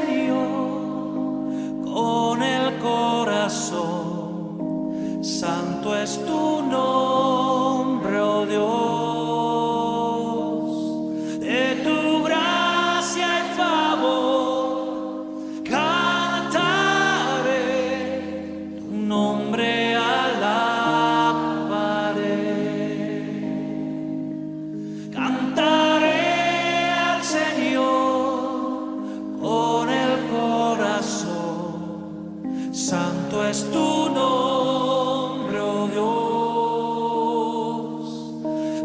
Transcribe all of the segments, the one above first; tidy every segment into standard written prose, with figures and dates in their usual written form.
Señor con el corazón. Santo es tu nombre, oh Dios. De tu gracia y favor cantaré, tu nombre alabaré. Cantaré al Señor con el corazón. Santo es tu nombre, oh Dios.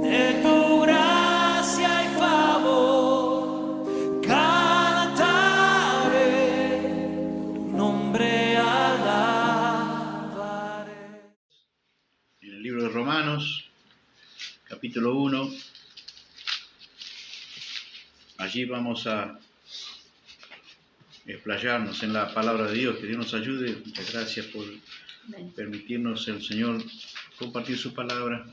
De tu gracia y favor cantaré, tu nombre alabaré. En el libro de Romanos, capítulo 1, allí vamos a explayarnos en la palabra de Dios. Que Dios nos ayude. Muchas gracias por permitirnos el Señor compartir su palabra.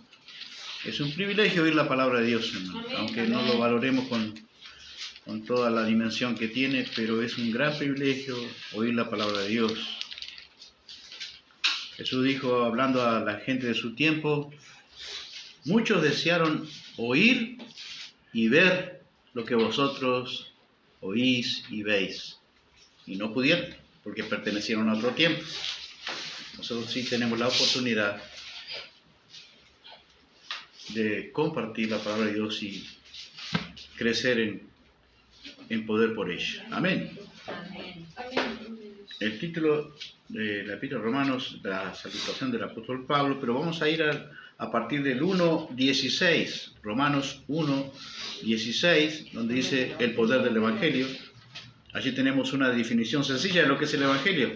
Es un privilegio oír la palabra de Dios, hermano, aunque no lo valoremos con toda la dimensión que tiene, pero es un gran privilegio oír la palabra de Dios. Jesús dijo, hablando a la gente de su tiempo, muchos desearon oír y ver lo que vosotros oís y veis, y no pudieron, porque pertenecieron a otro tiempo. Nosotros sí tenemos la oportunidad de compartir la palabra de Dios y crecer en poder por ella. Amén. El título de la Epístola de Romanos, la salutación del apóstol Pablo, pero vamos a ir a partir del 1:16, Romanos 1:16, donde dice el poder del Evangelio. Allí tenemos una definición sencilla de lo que es el Evangelio.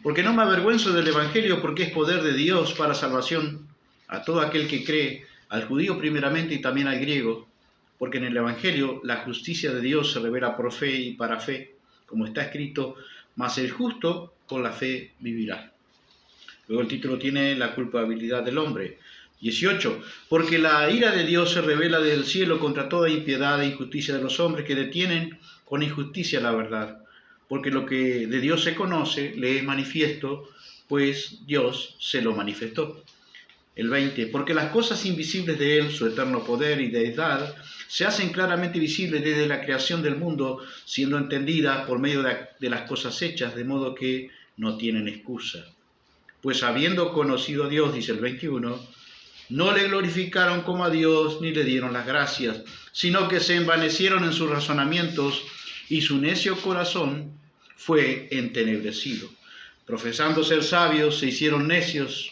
Porque no me avergüenzo del Evangelio, porque es poder de Dios para salvación a todo aquel que cree, al judío primeramente y también al griego, porque en el Evangelio la justicia de Dios se revela por fe y para fe, como está escrito, mas el justo con la fe vivirá. Luego el título tiene la culpabilidad del hombre. 18. Porque la ira de Dios se revela desde el cielo contra toda impiedad e injusticia de los hombres que detienen con injusticia la verdad. Porque lo que de Dios se conoce le es manifiesto, pues Dios se lo manifestó. El 20. Porque las cosas invisibles de Él, su eterno poder y deidad, se hacen claramente visibles desde la creación del mundo, siendo entendidas por medio de las cosas hechas, de modo que no tienen excusa. Pues habiendo conocido a Dios, dice el 21, no le glorificaron como a Dios ni le dieron las gracias, sino que se envanecieron en sus razonamientos y su necio corazón fue entenebrecido. Profesando ser sabios, se hicieron necios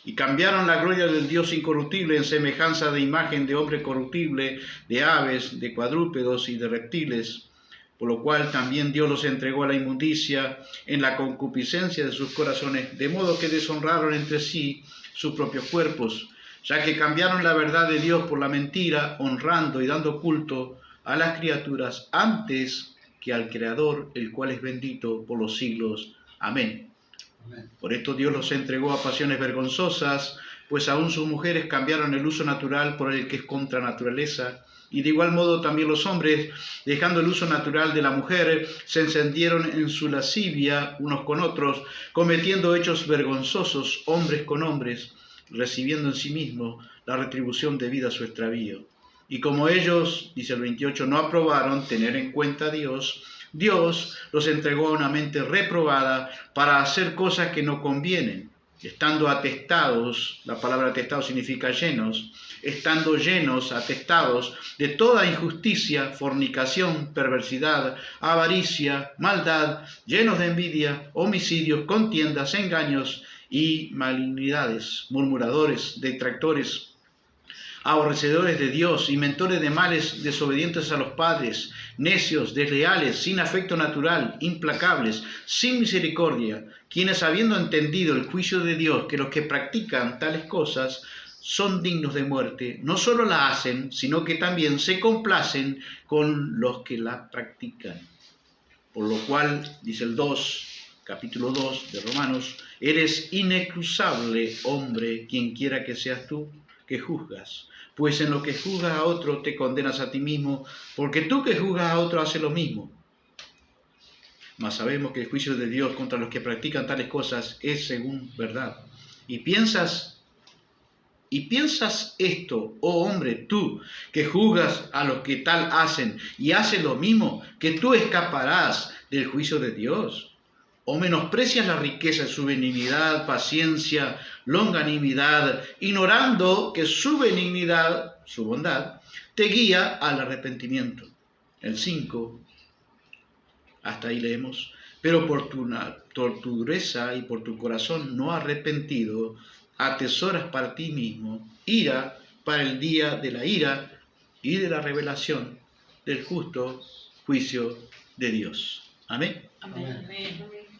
y cambiaron la gloria del Dios incorruptible en semejanza de imagen de hombre corruptible, de aves, de cuadrúpedos y de reptiles, por lo cual también Dios los entregó a la inmundicia en la concupiscencia de sus corazones, de modo que deshonraron entre sí sus propios cuerpos, ya que cambiaron la verdad de Dios por la mentira, honrando y dando culto a las criaturas antes que al Creador, el cual es bendito por los siglos. Amén. Amén. Por esto Dios los entregó a pasiones vergonzosas, pues aún sus mujeres cambiaron el uso natural por el que es contra naturaleza, y de igual modo también los hombres, dejando el uso natural de la mujer, se encendieron en su lascivia unos con otros, cometiendo hechos vergonzosos hombres con hombres, recibiendo en sí mismo la retribución debida a su extravío. Y como ellos, dice el 28, no aprobaron tener en cuenta a Dios, Dios los entregó a una mente reprobada para hacer cosas que no convienen, estando atestados, la palabra atestado significa llenos, estando llenos, atestados de toda injusticia, fornicación, perversidad, avaricia, maldad, llenos de envidia, homicidios, contiendas, engaños y malignidades, murmuradores, detractores, aborrecedores de Dios, inventores de males, desobedientes a los padres, necios, desleales, sin afecto natural, implacables, sin misericordia, quienes habiendo entendido el juicio de Dios, que los que practican tales cosas son dignos de muerte, no solo la hacen, sino que también se complacen con los que la practican. Por lo cual, dice el 2, capítulo 2 de Romanos, eres inexcusable, hombre, quien quiera que seas tú, que juzgas. Pues en lo que juzgas a otro te condenas a ti mismo, porque tú que juzgas a otro haces lo mismo. mas sabemos que el juicio de Dios contra los que practican tales cosas es según verdad. Y piensas esto, oh hombre, tú, que juzgas a los que tal hacen y haces lo mismo, que tú escaparás del juicio de Dios. ¿O menosprecias la riqueza de su benignidad, paciencia, longanimidad, ignorando que su benignidad, su bondad, te guía al arrepentimiento? El 5, hasta ahí leemos. Pero por tu dureza y por tu corazón no arrepentido, atesoras para ti mismo ira para el día de la ira y de la revelación del justo juicio de Dios. Amén. Amén.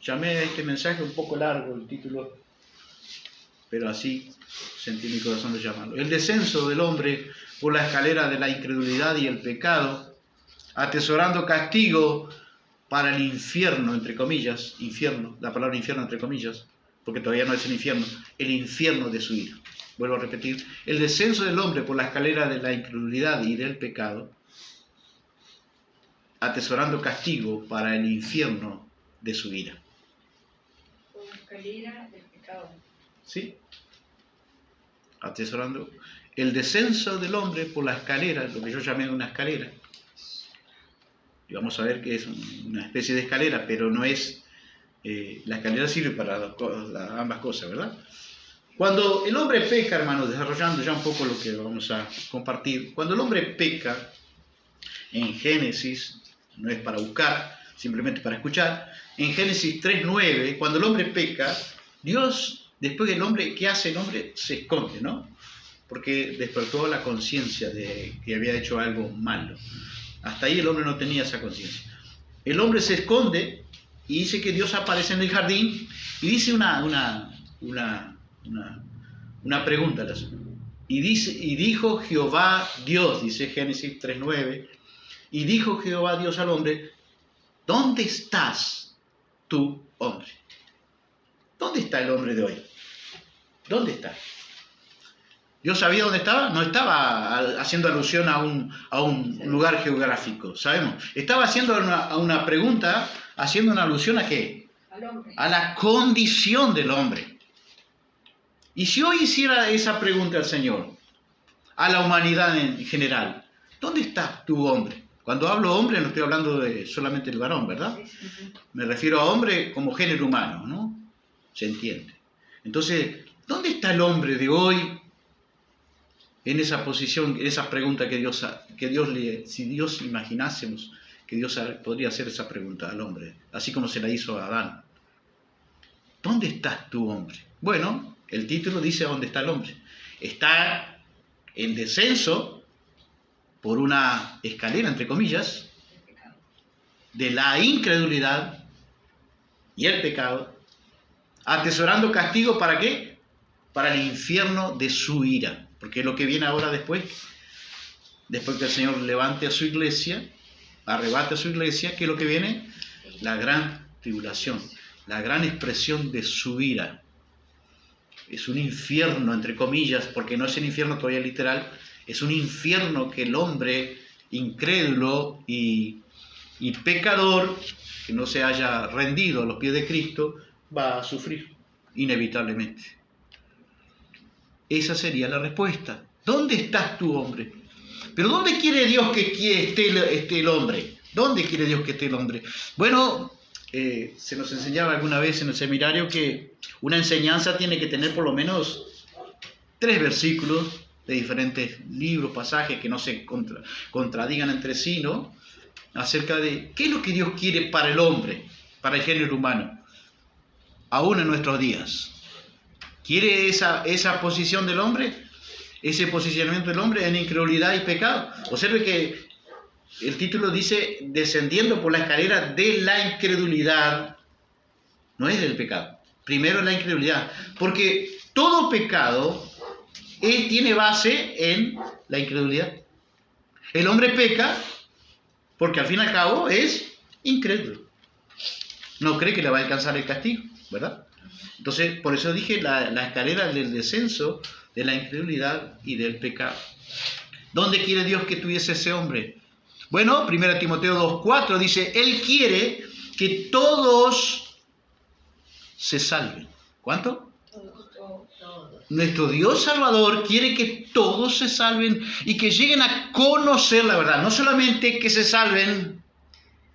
Llamé a este mensaje un poco largo el título, pero así sentí mi corazón de llamarlo. El descenso del hombre por la escalera de la incredulidad y el pecado, atesorando castigo para el infierno, entre comillas, infierno, la palabra infierno entre comillas, porque todavía no es el infierno de su ira. Vuelvo a repetir, el descenso del hombre por la escalera de la incredulidad y del pecado, atesorando castigo para el infierno de su ira. Por la escalera del pecado. ¿Sí? Atesorando el descenso del hombre por la escalera, lo que yo llamé una escalera. Y vamos a ver que es una especie de escalera, pero no es... la escalera sirve para ambas cosas, ¿verdad? Cuando el hombre peca, hermanos, desarrollando ya un poco lo que vamos a compartir, cuando el hombre peca, en Génesis, no es para buscar, simplemente para escuchar, en Génesis 3:9, cuando el hombre peca, Dios, después del hombre, ¿qué hace el hombre? Se esconde, ¿no? Porque despertó la conciencia de que había hecho algo malo. Hasta ahí el hombre no tenía esa conciencia. El hombre se esconde y dice que Dios aparece en el jardín y dice una pregunta. Y dijo Jehová Dios, dice Génesis 3:9, y dijo Jehová Dios al hombre, ¿dónde estás tú, hombre? ¿Dónde está el hombre de hoy? ¿Dónde está? ¿Dios sabía dónde estaba? No estaba haciendo alusión a un lugar geográfico, sabemos. Estaba haciendo una pregunta, haciendo una alusión ¿a qué? Al hombre. A la condición del hombre. Y si hoy hiciera esa pregunta al Señor, a la humanidad en general, ¿dónde está tu hombre? Cuando hablo hombre no estoy hablando solamente del varón, ¿verdad? Me refiero a hombre como género humano, ¿no? Se entiende. Entonces, ¿dónde está el hombre de hoy en esa posición, en esa pregunta si Dios imaginásemos que Dios podría hacer esa pregunta al hombre, así como se la hizo a Adán? ¿Dónde estás tú, hombre? Bueno, el título dice dónde está el hombre. Está en descenso por una escalera, entre comillas, de la incredulidad y el pecado, atesorando castigo ¿para qué? Para el infierno de su ira. Porque es lo que viene ahora después que el Señor levante a su iglesia, arrebate a su iglesia, ¿qué es lo que viene? La gran tribulación, la gran expresión de su ira. Es un infierno, entre comillas, porque no es el infierno todavía literal, es un infierno que el hombre incrédulo y pecador, que no se haya rendido a los pies de Cristo, va a sufrir inevitablemente. Esa sería la respuesta. ¿Dónde estás tú, hombre? Pero ¿dónde quiere Dios que esté el hombre? ¿Dónde quiere Dios que esté el hombre? Bueno, se nos enseñaba alguna vez en el seminario que una enseñanza tiene que tener por lo menos 3 versículos de diferentes libros, pasajes que no se contradigan entre sí, ¿no? Acerca de qué es lo que Dios quiere para el hombre, para el género humano, aún en nuestros días. ¿Quiere esa posición del hombre? Ese posicionamiento del hombre en incredulidad y pecado. Observe que el título dice descendiendo por la escalera de la incredulidad, no es del pecado. Primero la incredulidad, porque todo pecado tiene base en la incredulidad. El hombre peca porque al fin y al cabo es incrédulo. No cree que le va a alcanzar el castigo, ¿verdad? Entonces, por eso dije la escalera del descenso de la incredulidad y del pecado. ¿Dónde quiere Dios que tuviese ese hombre? Bueno, 1 Timoteo 2:4 dice, Él quiere que todos se salven. ¿Cuánto? Nuestro Dios Salvador quiere que todos se salven y que lleguen a conocer la verdad. No solamente que se salven,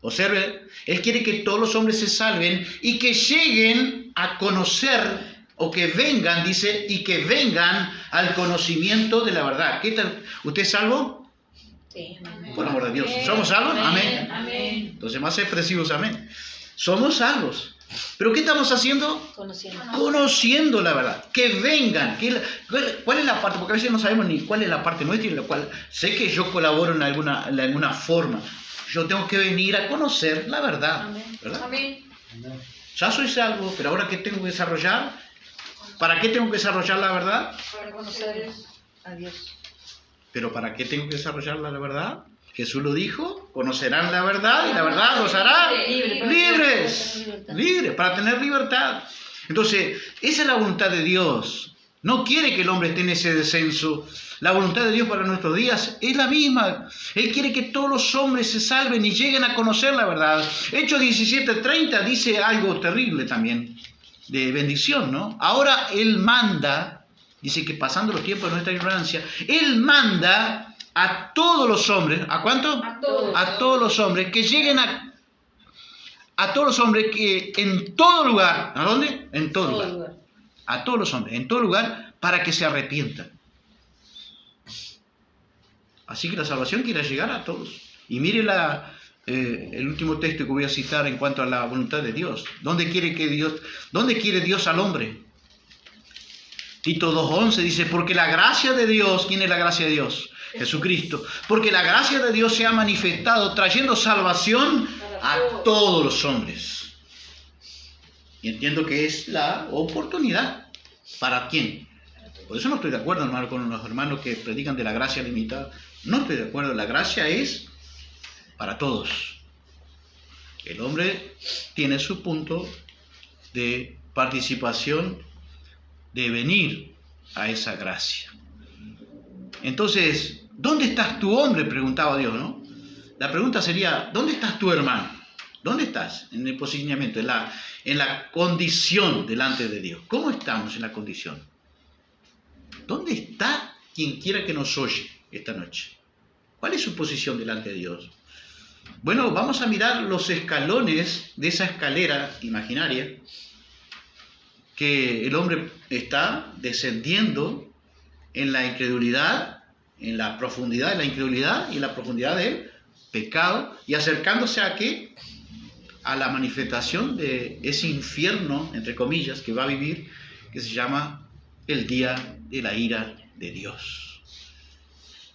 observe, Él quiere que todos los hombres se salven y que lleguen a conocer, o que vengan, dice, y que vengan al conocimiento de la verdad. ¿Qué tal? ¿Usted es salvo? Sí, amén. Por amor de Dios. ¿Somos salvos? Amén. Amén. Entonces, más expresivos, amén. Somos salvos. ¿Pero qué estamos haciendo? Conociendo la verdad. Que vengan. ¿Cuál es la parte? Porque a veces no sabemos ni cuál es la parte nuestra y la cual sé que yo colaboro en alguna forma. Yo tengo que venir a conocer la verdad. ¿Verdad? Amén. Ya soy salvo, pero ahora ¿qué tengo que desarrollar? ¿Para qué tengo que desarrollar la verdad? Para conocer a Dios. ¿Pero para qué tengo que desarrollar la verdad? Jesús lo dijo, conocerán la verdad y la verdad los hará libres, para tener libertad. Entonces, esa es la voluntad de Dios. No quiere que el hombre esté en ese descenso. La voluntad de Dios para nuestros días es la misma. Él quiere que todos los hombres se salven y lleguen a conocer la verdad. Hechos 17:30 dice algo terrible también, de bendición, ¿no? Ahora Él manda, dice que pasando los tiempos de nuestra ignorancia, Él manda a todos los hombres, ¿a cuánto? A todos. A todos los hombres que lleguen a todos los hombres que en todo lugar, ¿a dónde? En todo lugar. A todos los hombres, en todo lugar, para que se arrepientan. Así que la salvación quiere llegar a todos. Y mire el último texto que voy a citar en cuanto a la voluntad de Dios. ¿Dónde quiere Dios al hombre? Tito 2:11 dice, porque la gracia de Dios, ¿quién es la gracia de Dios? Jesucristo. Porque la gracia de Dios se ha manifestado trayendo salvación a todos los hombres. Y entiendo que es la oportunidad. ¿Para quién? Por eso no estoy de acuerdo, hermano, con los hermanos que predican de la gracia limitada. No estoy de acuerdo. La gracia es para todos. El hombre tiene su punto de participación, de venir a esa gracia. Entonces, ¿dónde estás tú, hombre? Preguntaba Dios, ¿no? La pregunta sería, ¿dónde estás tú, hermano? ¿Dónde estás en el posicionamiento, en la condición delante de Dios? ¿Cómo estamos en la condición? ¿Dónde está quien quiera que nos oye esta noche? ¿Cuál es su posición delante de Dios? Bueno, vamos a mirar los escalones de esa escalera imaginaria que el hombre está descendiendo en la incredulidad, en la profundidad de la incredulidad y en la profundidad del pecado, y acercándose a ¿qué? A la manifestación de ese infierno, entre comillas, que va a vivir, que se llama el día de la ira de Dios.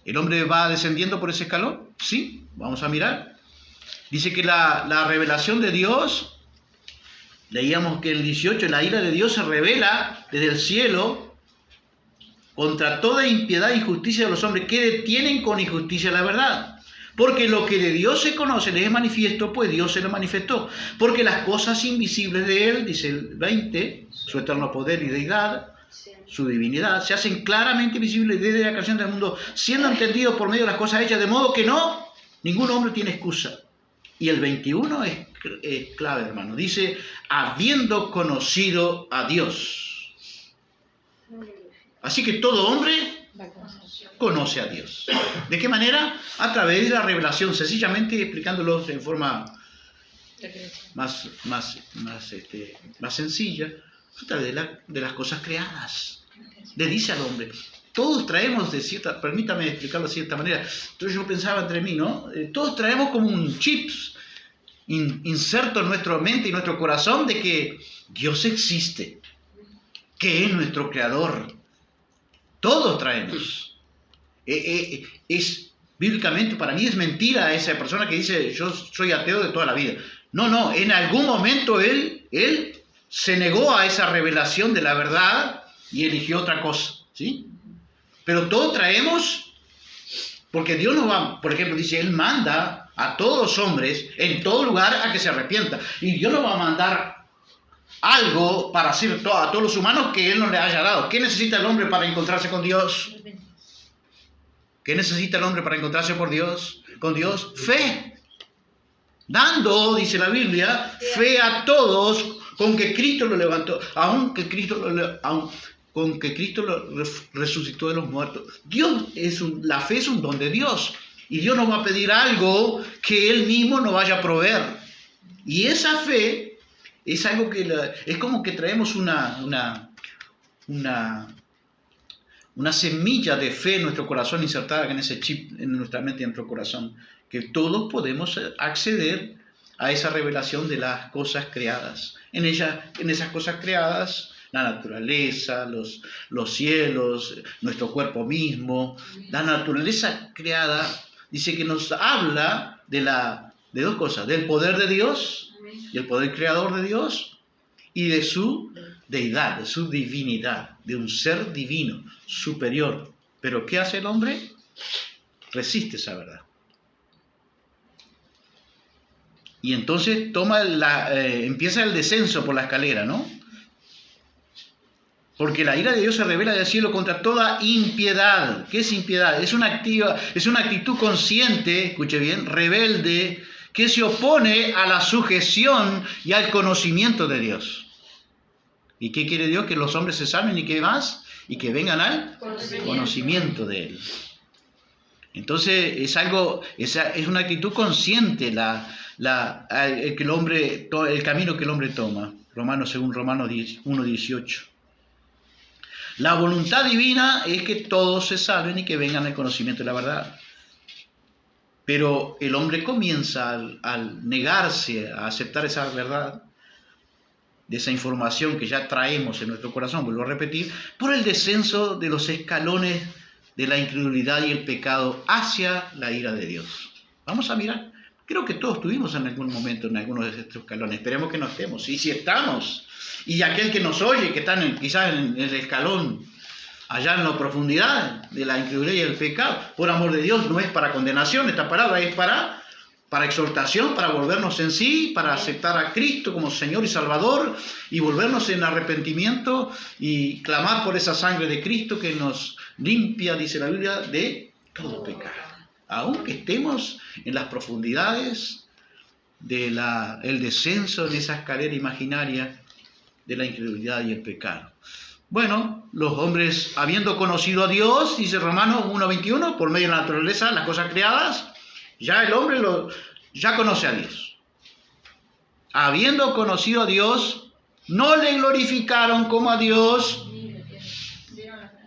¿El hombre va descendiendo por ese escalón? Sí, vamos a mirar. Dice que la revelación de Dios, leíamos que en el 18, la ira de Dios se revela desde el cielo contra toda impiedad e injusticia de los hombres que detienen con injusticia la verdad. Porque lo que de Dios se conoce les es manifiesto, pues Dios se lo manifestó. Porque las cosas invisibles de Él, dice el 20, su eterno poder y deidad, su divinidad, se hacen claramente visibles desde la creación del mundo, siendo entendidos por medio de las cosas hechas, de modo que ningún hombre tiene excusa. Y el 21 es clave, hermano. Dice, habiendo conocido a Dios. Así que todo hombre conoce a Dios. ¿De qué manera? A través de la revelación, sencillamente explicándolo en forma más sencilla, a través de las cosas creadas. Le dice al hombre, todos traemos permítame explicarlo de cierta manera, entonces yo pensaba entre mí, ¿no? Todos traemos como un chip inserto en nuestra mente y nuestro corazón de que Dios existe, que es nuestro creador. Todos traemos. Bíblicamente para mí es mentira esa persona que dice yo soy ateo de toda la vida. No, en algún momento él se negó a esa revelación de la verdad y eligió otra cosa, ¿sí? Pero todos traemos, porque Dios nos va, por ejemplo, dice, Él manda a todos los hombres en todo lugar a que se arrepientan. Y Dios no va a mandar algo para hacer a todos los humanos que Él no le haya dado. ¿Qué necesita el hombre para encontrarse con Dios? ¿Qué necesita el hombre para encontrarse con Dios? Fe. dando, dice la Biblia, fe a todos con que Cristo lo levantó, con que Cristo lo resucitó de los muertos. La fe es un don de Dios, y Dios nos va a pedir algo que Él mismo nos vaya a proveer. Y esa fe es algo que es como que traemos una semilla de fe en nuestro corazón insertada en ese chip, en nuestra mente y en nuestro corazón, que todos podemos acceder a esa revelación de las cosas creadas. En esas cosas creadas, la naturaleza, los cielos, nuestro cuerpo mismo, la naturaleza creada, dice que nos habla de dos cosas, del poder de Dios, y el poder creador de Dios, y de su deidad, de su divinidad, de un ser divino, superior. Pero ¿qué hace el hombre? Resiste esa verdad. Y entonces empieza el descenso por la escalera, ¿no? Porque la ira de Dios se revela del cielo contra toda impiedad. ¿Qué es impiedad? Es una actitud consciente, escuche bien, rebelde, que se opone a la sujeción y al conocimiento de Dios. ¿Y qué quiere Dios? Que los hombres se salven y ¿qué más? Y que vengan al conocimiento de Él. Entonces es una actitud consciente el camino que el hombre toma. Según Romanos 1:18. La voluntad divina es que todos se salven y que vengan al conocimiento de la verdad. Pero el hombre comienza al negarse a aceptar esa verdad, de esa información que ya traemos en nuestro corazón, vuelvo a repetir, por el descenso de los escalones de la incredulidad y el pecado hacia la ira de Dios. Vamos a mirar. Creo que todos estuvimos en algún momento en algunos de estos escalones. Esperemos que no estemos. Y si estamos, y aquel que nos oye, que está quizás en el escalón, allá en la profundidad de la incredulidad y el pecado, por amor de Dios, no es para condenación, esta palabra es para exhortación, para volvernos en sí, para aceptar a Cristo como Señor y Salvador, y volvernos en arrepentimiento y clamar por esa sangre de Cristo que nos limpia, dice la Biblia, de todo pecado. Aunque estemos en las profundidades del descenso en esa escalera imaginaria de la incredulidad y el pecado. Bueno, los hombres, habiendo conocido a Dios, dice Romanos 1:21, por medio de la naturaleza, las cosas creadas, ya el hombre ya conoce a Dios. Habiendo conocido a Dios, no le glorificaron como a Dios,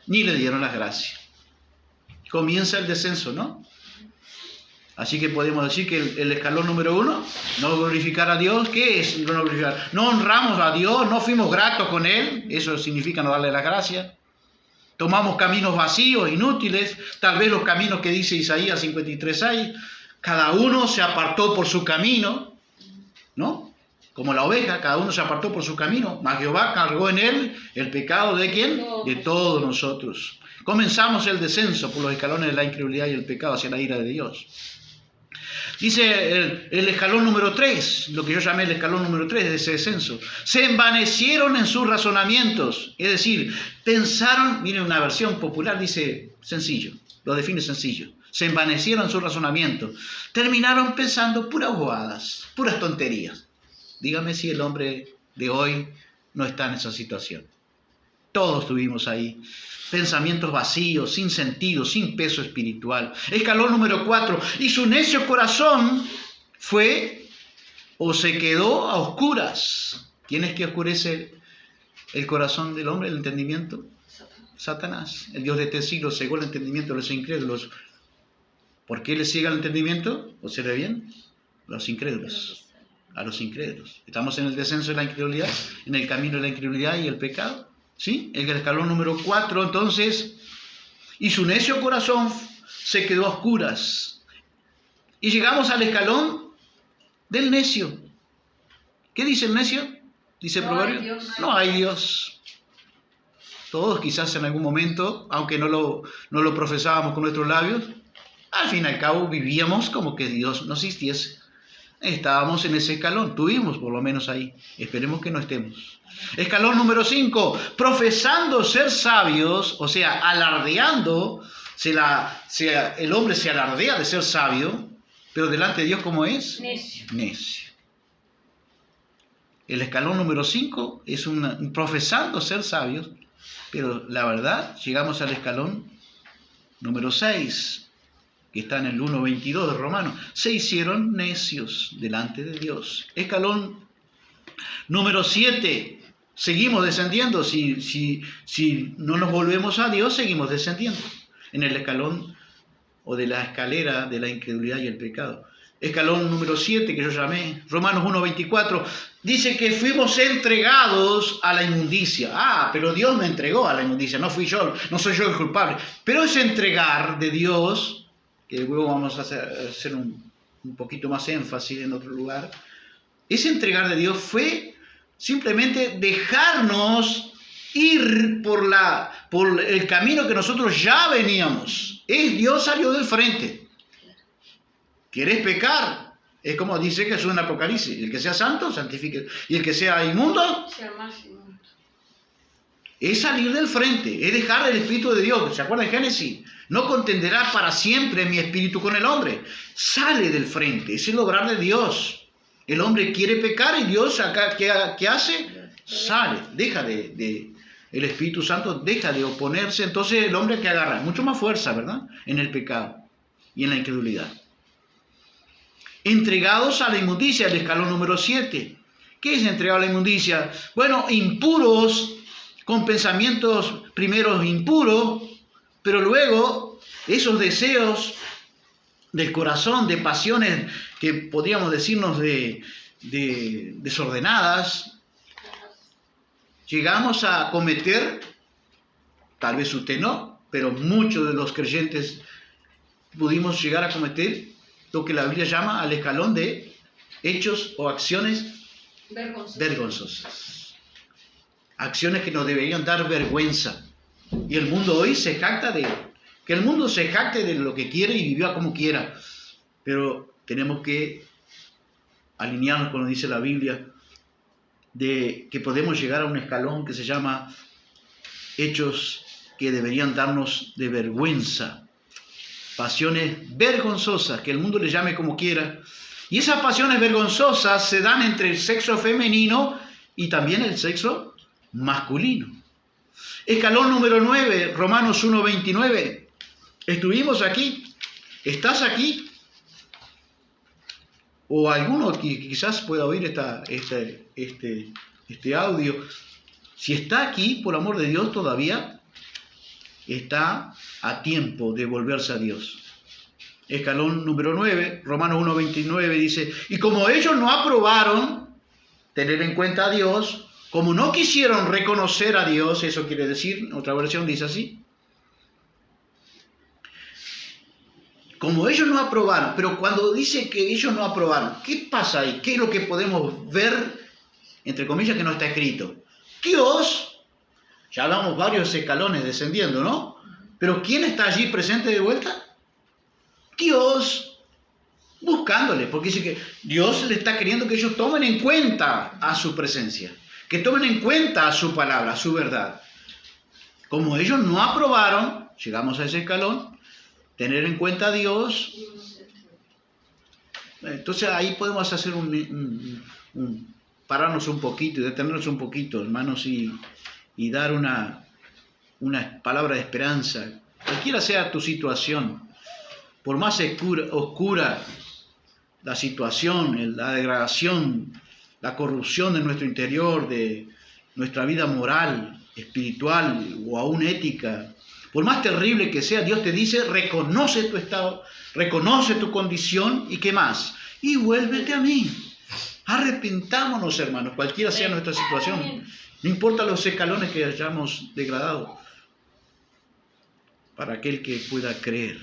ni le dieron las gracias. Comienza el descenso, ¿no? Así que podemos decir que el escalón número 1, no glorificar a Dios. ¿Qué es no glorificar? No honramos a Dios, no fuimos gratos con Él, eso significa no darle las gracias. Tomamos caminos vacíos, inútiles, tal vez los caminos que dice Isaías 53:6, cada uno se apartó por su camino, ¿no? Como la oveja, cada uno se apartó por su camino, mas Jehová cargó en él el pecado ¿de quién? De todos nosotros. Comenzamos el descenso por los escalones de la incredulidad y el pecado hacia la ira de Dios. Dice el escalón número 3, lo que yo llamé el escalón número 3 de ese descenso. Se envanecieron en sus razonamientos, es decir, pensaron, miren, una versión popular dice sencillo, lo define sencillo. Se envanecieron en su razonamiento. Terminaron pensando puras bobadas, puras tonterías. Dígame si el hombre de hoy no está en esa situación. Todos estuvimos ahí. Pensamientos vacíos, sin sentido, sin peso espiritual. Escalón número 4. Y su necio corazón fue o se quedó a oscuras. ¿Quién es que oscurece el corazón del hombre, el entendimiento? Satanás. El Dios de este siglo cegó el entendimiento de los incrédulos. ¿Por qué le ciega el entendimiento? ¿Observe bien? Los incrédulos. A los incrédulos. Estamos en el descenso de la incredulidad, en el camino de la incredulidad y el pecado. ¿Sí? El escalón número 4, entonces, y su necio corazón se quedó a oscuras. Y llegamos al escalón del necio. ¿Qué dice el necio? Dice el proverbio. No hay Dios. Todos quizás en algún momento, aunque no lo profesábamos con nuestros labios, al fin y al cabo vivíamos como que Dios no existiese. Estábamos en ese escalón, tuvimos por lo menos ahí. Esperemos que no estemos. Escalón número 5, profesando ser sabios, o sea, alardeando, el hombre se alardea de ser sabio, pero delante de Dios, ¿cómo es? Necio. Necio. El escalón número 5 es un profesando ser sabios, pero la verdad llegamos al escalón número 6, que está en el 1.22 de Romanos. Se hicieron necios delante de Dios. Escalón número 7, seguimos descendiendo. Si no nos volvemos a Dios, seguimos descendiendo en el escalón o de la escalera de la incredulidad y el pecado. Escalón número 7 que yo llamé, Romanos 1.24, dice que fuimos entregados a la inmundicia. Pero Dios me entregó a la inmundicia, no fui yo, no soy yo el culpable. Pero ese entregar de Dios, que luego vamos a hacer un poquito más énfasis en otro lugar, ese entregar de Dios fue simplemente dejarnos ir por el camino que nosotros ya veníamos. Dios salió del frente. ¿Quieres pecar? Es como dice Jesús en Apocalipsis: el que sea santo, santifique. Y el que sea inmundo, Sea más inmundo. es salir del frente, es dejar el Espíritu de Dios. ¿Se acuerdan de Génesis? No contenderá para siempre mi espíritu con el hombre. Sale del frente, es el obrar de Dios. El hombre quiere pecar y Dios acá, ¿qué hace? Sale, deja el Espíritu Santo deja de oponerse. Entonces el hombre que agarra mucho más fuerza, ¿verdad? En el pecado y en la incredulidad. Entregados a la inmundicia, el escalón número 7. ¿Qué es entregado a la inmundicia? Bueno, impuros, con pensamientos primeros impuros, pero luego esos deseos del corazón, de pasiones que podríamos decirnos desordenadas, llegamos a cometer, tal vez usted no, pero muchos de los creyentes pudimos llegar a cometer lo que la Biblia llama al escalón de hechos o acciones vergonzosas. Acciones que nos deberían dar vergüenza. Y el mundo hoy se jacta que el mundo se jacte de lo que quiere y viva como quiera. Pero tenemos que alinearnos con lo que dice la Biblia, de que podemos llegar a un escalón que se llama hechos que deberían darnos de vergüenza. Pasiones vergonzosas, que el mundo le llame como quiera. Y esas pasiones vergonzosas se dan entre el sexo femenino y también el sexo masculino. Escalón número 9, Romanos 1.29. Estuvimos aquí. ¿Estás aquí? O alguno que quizás pueda oír este audio. Si está aquí, por amor de Dios, todavía está a tiempo de volverse a Dios. Escalón número 9, Romanos 1.29 dice: y como ellos no aprobaron tener en cuenta a Dios, como no quisieron reconocer a Dios, eso quiere decir, otra versión dice así, como ellos no aprobaron, pero cuando dice que ellos no aprobaron, ¿qué pasa ahí? ¿Qué es lo que podemos ver, entre comillas, que no está escrito? Dios, ya vamos varios escalones descendiendo, ¿no? Pero ¿quién está allí presente de vuelta? Dios, buscándole, porque dice que Dios le está queriendo que ellos tomen en cuenta a su presencia, que tomen en cuenta a su palabra, a su verdad. Como ellos no aprobaron, llegamos a ese escalón, tener en cuenta a Dios. Entonces ahí podemos hacer pararnos un poquito y detenernos un poquito, hermanos, y dar una palabra de esperanza. Cualquiera sea tu situación, por más oscura la situación, la degradación, la corrupción de nuestro interior, de nuestra vida moral, espiritual o aún ética, por más terrible que sea, Dios te dice: reconoce tu estado, reconoce tu condición, y ¿qué más? Y vuélvete a mí. Arrepentámonos, hermanos, cualquiera sea nuestra situación. No importa los escalones que hayamos degradado, para aquel que pueda creer.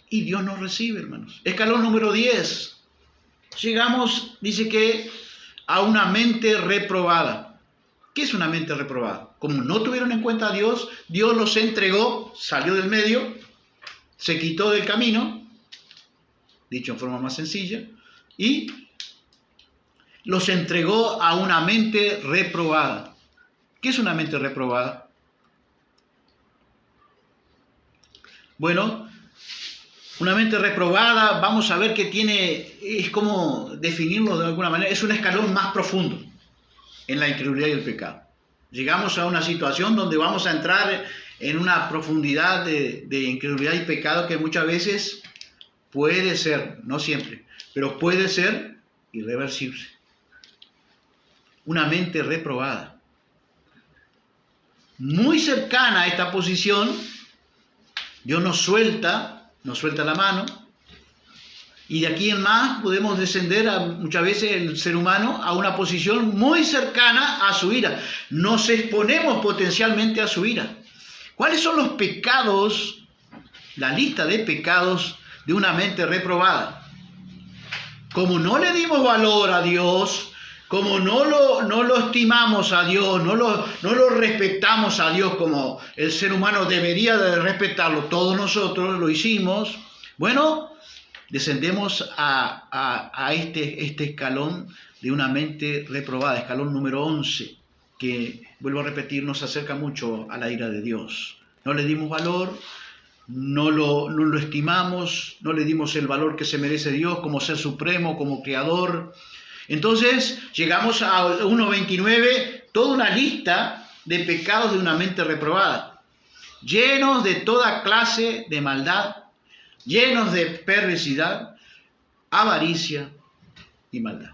Y Dios nos recibe, hermanos. Escalón número 10. Llegamos, dice que, a una mente reprobada. ¿Qué es una mente reprobada? Como no tuvieron en cuenta a Dios, Dios los entregó, salió del medio, se quitó del camino, dicho en forma más sencilla, y los entregó a una mente reprobada. ¿Qué es una mente reprobada? Bueno, Una mente reprobada, vamos a ver que tiene, es como definirlo de alguna manera, es un escalón más profundo en la incredulidad y el pecado. Llegamos a una situación donde vamos a entrar en una profundidad de incredulidad y pecado que muchas veces puede ser, no siempre, pero puede ser irreversible. Una mente reprobada. Muy cercana a esta posición, Dios nos suelta la mano, y de aquí en más podemos descender muchas veces el ser humano a una posición muy cercana a su ira. Nos exponemos potencialmente a su ira. ¿Cuáles son los pecados, la lista de pecados de una mente reprobada? Como no le dimos valor a Dios, como no lo estimamos a Dios, no lo respetamos a Dios como el ser humano debería de respetarlo, todos nosotros lo hicimos, bueno, descendemos a este escalón de una mente reprobada, escalón número 11, que, vuelvo a repetir, nos acerca mucho a la ira de Dios. No le dimos valor, no lo estimamos, no le dimos el valor que se merece Dios como ser supremo, como creador. Entonces llegamos a 1.29, toda una lista de pecados de una mente reprobada, llenos de toda clase de maldad, llenos de perversidad, avaricia y maldad.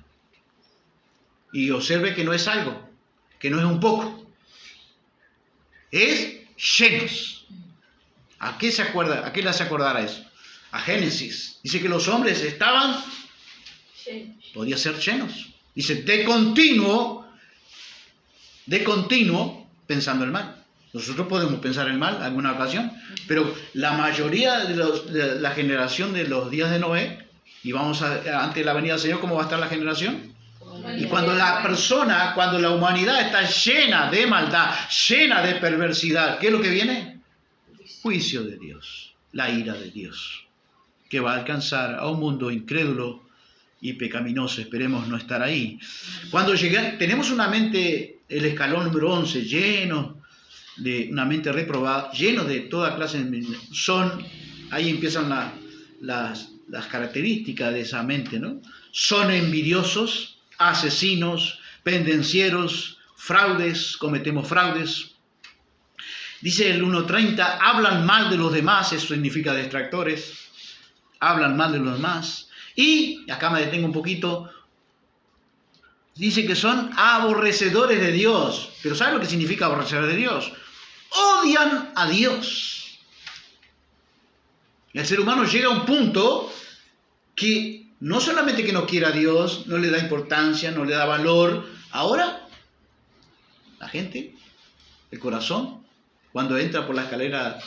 Y observe que no es algo, que no es un poco, es llenos. ¿A qué se acuerda? ¿A qué le hace acordar a eso? A Génesis. Dice que los hombres estaban, podía ser llenos. Dice, de continuo pensando el mal. Nosotros podemos pensar el mal en alguna ocasión, pero la mayoría de la generación de los días de Noé, y vamos ante la venida del Señor, ¿cómo va a estar la generación? Y cuando la humanidad está llena de maldad, llena de perversidad, ¿qué es lo que viene? Juicio de Dios, la ira de Dios, que va a alcanzar a un mundo incrédulo y pecaminoso. Esperemos no estar ahí. Cuando tenemos una mente, el escalón número 11, lleno de una mente reprobada, lleno de toda clase de... ahí empiezan las características de esa mente, ¿no? Son envidiosos, asesinos, pendencieros, fraudes, cometemos fraudes. Dice el 1.30, hablan mal de los demás, eso significa distractores, hablan mal de los demás. Y, acá me detengo un poquito, dice que son aborrecedores de Dios. Pero ¿sabe lo que significa aborrecer de Dios? Odian a Dios. El ser humano llega a un punto que no solamente que no quiere a Dios, no le da importancia, no le da valor. Ahora, la gente, el corazón, cuando entra por la escalera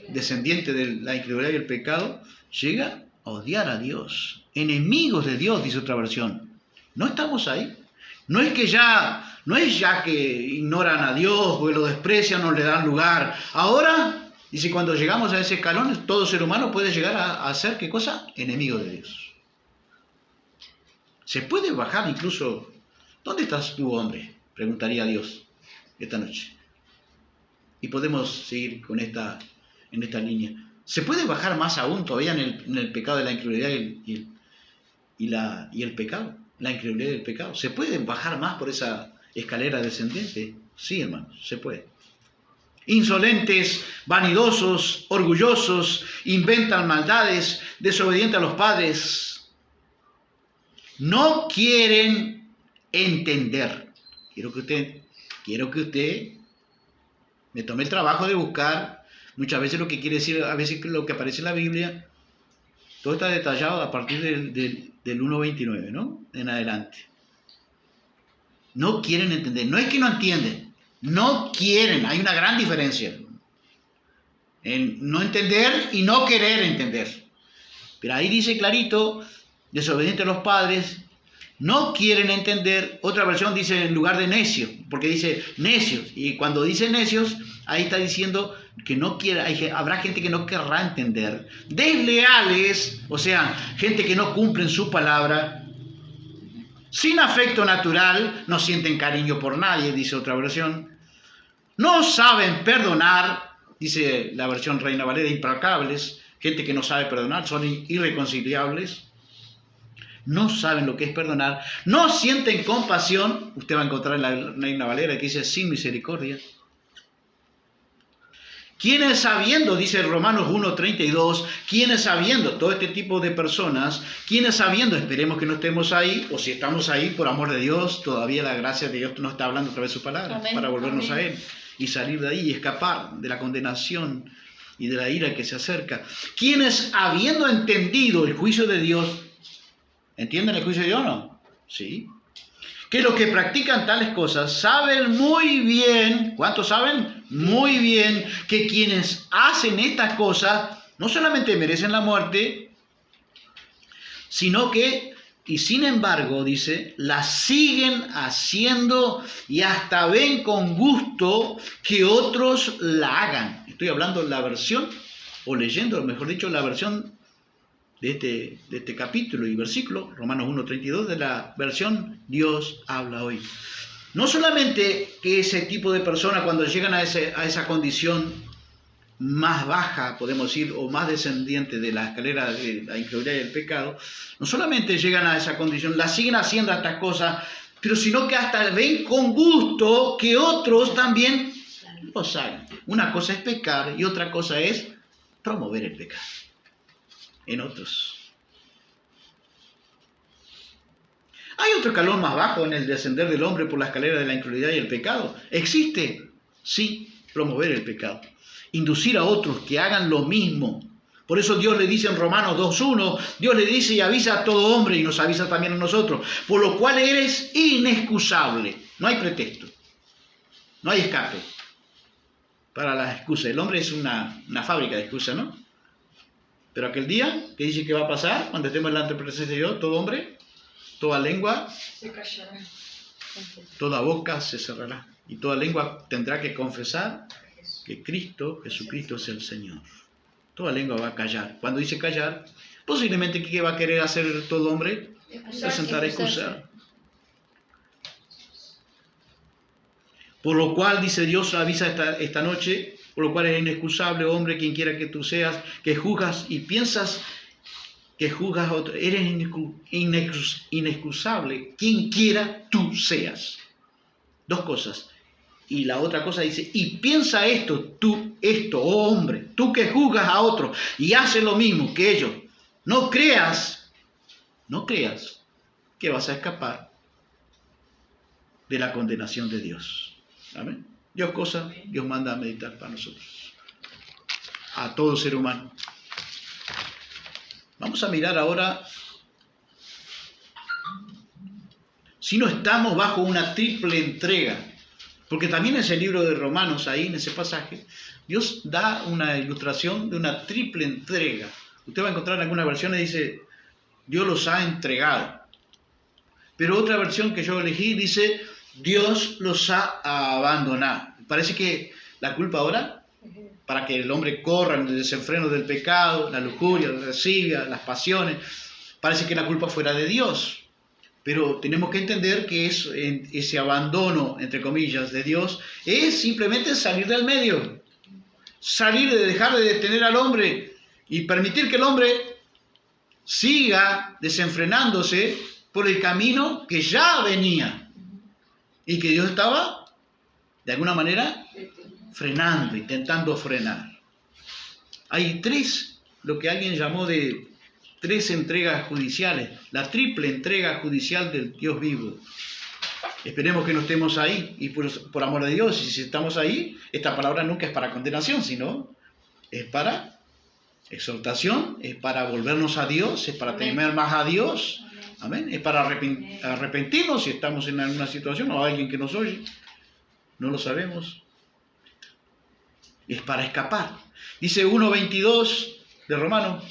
descendiente de la incredulidad y el pecado, llega a odiar a Dios. Enemigos de Dios, dice otra versión. No estamos ahí. No es ya que ignoran a Dios, o lo desprecian, no le dan lugar. Ahora, dice, cuando llegamos a ese escalón, todo ser humano puede llegar a ser, ¿qué cosa? Enemigo de Dios. Se puede bajar incluso, ¿dónde estás tú, hombre? Preguntaría a Dios esta noche. Y podemos seguir en esta línea. ¿Se puede bajar más aún todavía en el pecado de la incredulidad y el pecado? La incredulidad y el pecado. ¿Se puede bajar más por esa escalera descendente? Sí, hermanos, se puede. Insolentes, vanidosos, orgullosos, inventan maldades, desobedientes a los padres. No quieren entender. Quiero que usted me tome el trabajo de buscar muchas veces lo que quiere decir, a veces lo que aparece en la Biblia. Todo está detallado a partir del 1.29, ¿no? En adelante. No quieren entender. No es que no entienden. No quieren. Hay una gran diferencia en no entender y no querer entender. Pero ahí dice clarito, desobediente a los padres, no quieren entender. Otra versión dice en lugar de necio, porque dice necios. Y cuando dice necios, ahí está diciendo que no quiere, habrá gente que no querrá entender. Desleales, o sea, gente que no cumplen su palabra. Sin afecto natural, no sienten cariño por nadie, dice otra versión. No saben perdonar, dice la versión Reina Valera, implacables. gente que no sabe perdonar, son irreconciliables, no saben lo que es perdonar, no sienten compasión. Usted va a encontrar en la Reina Valera que dice sin misericordia. Quienes sabiendo, dice Romanos 1:32, quienes sabiendo, todo este tipo de personas, quienes sabiendo, esperemos que no estemos ahí, o si estamos ahí, por amor de Dios, todavía la gracia de Dios nos está hablando a través de su palabra, Amén, para volvernos amén. a Él y salir de ahí y escapar de la condenación y de la ira que se acerca. Quienes habiendo entendido el juicio de Dios, ¿entienden el juicio de Dios o no? Sí. Que los que practican tales cosas saben muy bien, ¿cuántos saben? Muy bien que quienes hacen estas cosas no solamente merecen la muerte, sino que, y sin embargo, dice, las siguen haciendo y hasta ven con gusto que otros la hagan. Estoy hablando de la versión, o leyendo, mejor dicho, la versión de este capítulo y versículo, Romanos 1:32, de la versión Dios habla hoy. No solamente que ese tipo de personas cuando llegan a esa condición más baja, podemos decir, o más descendiente de la escalera de la incredulidad y el pecado, no solamente llegan a esa condición, la siguen haciendo estas cosas, pero sino que hasta ven con gusto que otros también los hagan. Una cosa es pecar y otra cosa es promover el pecado en otros. ¿Hay otro escalón más bajo en el descender del hombre por la escalera de la incredulidad y el pecado? ¿Existe? Sí, promover el pecado. Inducir a otros que hagan lo mismo. Por eso Dios le dice en Romanos 2:1, Dios le dice y avisa a todo hombre y nos avisa también a nosotros, por lo cual eres inexcusable. No hay pretexto, no hay escape para las excusas. El hombre es una fábrica de excusas, ¿no? Pero aquel día, ¿qué dice que va a pasar? Cuando estemos en la presencia de Dios, todo hombre, toda lengua, Se callará. toda boca se cerrará. Y toda lengua tendrá que confesar que Jesucristo es el Señor. Toda lengua va a callar. Cuando dice callar, posiblemente, ¿qué va a querer hacer todo hombre? Presentar excusa. Por lo cual, dice Dios, avisa esta noche, por lo cual es inexcusable, hombre, quien quiera que tú seas, que juzgas y piensas que juzgas a otro. Eres inexcusable, quien quiera tú seas. Dos cosas. Y la otra cosa dice, y piensa esto, oh hombre, tú que juzgas a otro y haces lo mismo que ellos. No creas que vas a escapar de la condenación de Dios. Amén. Dios manda a meditar para nosotros, a todo ser humano. Vamos a mirar ahora si no estamos bajo una triple entrega, porque también en ese libro de Romanos, ahí en ese pasaje, Dios da una ilustración de una triple entrega. Usted va a encontrar en algunas versiones, dice, Dios los ha entregado. Pero otra versión que yo elegí dice, Dios los ha abandonado. Parece que la culpa ahora, para que el hombre corra en el desenfreno del pecado, la lujuria, la lascivia, las pasiones, parece que la culpa fuera de Dios. Pero tenemos que entender que ese abandono, entre comillas, de Dios, es simplemente salir del medio. Salir de dejar de detener al hombre y permitir que el hombre siga desenfrenándose por el camino que ya venía y que Dios estaba, de alguna manera, frenando, intentando frenar. Hay lo que alguien llamó de 3 entregas judiciales, la triple entrega judicial del Dios vivo. Esperemos que no estemos ahí, y por amor de Dios, y si estamos ahí, esta palabra nunca es para condenación, sino es para exhortación, es para volvernos a Dios, es para temer más a Dios, amén, es para arrepentirnos si estamos en alguna situación o alguien que nos oye, no lo sabemos, es para escapar. Dice 1:22 de Romanos,